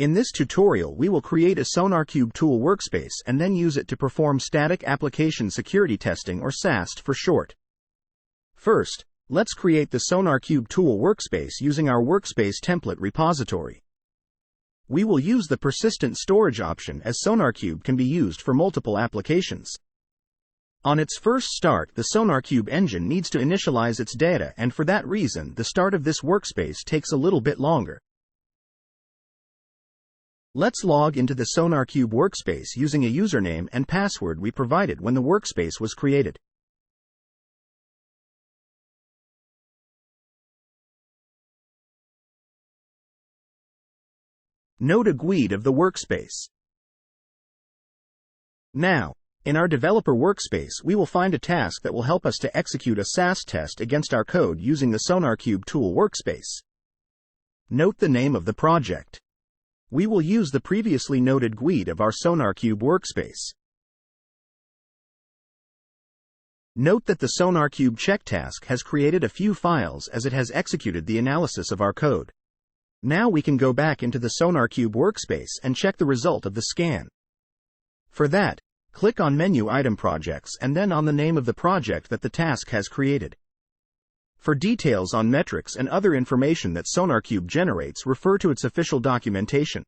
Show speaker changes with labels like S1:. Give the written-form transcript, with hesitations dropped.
S1: In this tutorial, we will create a SonarQube tool workspace and then use it to perform static application security testing, or SAST for short. First, let's create the SonarQube tool workspace using our workspace template repository. We will use the persistent storage option, as SonarQube can be used for multiple applications. On its first start, the SonarQube engine needs to initialize its data, and for that reason, the start of this workspace takes a little bit longer. Let's log into the SonarQube workspace using a username and password we provided when the workspace was created. Note a GUID of the workspace. Now, in our developer workspace, we will find a task that will help us to execute a SAST test against our code using the SonarQube tool workspace. Note the name of the project. We will use the previously noted GUID of our SonarQube workspace. Note that the SonarQube check task has created a few files as it has executed the analysis of our code. Now we can go back into the SonarQube workspace and check the result of the scan. For that, click on Menu Item Projects and then on the name of the project that the task has created. For details on metrics and other information that SonarQube generates, refer to its official documentation.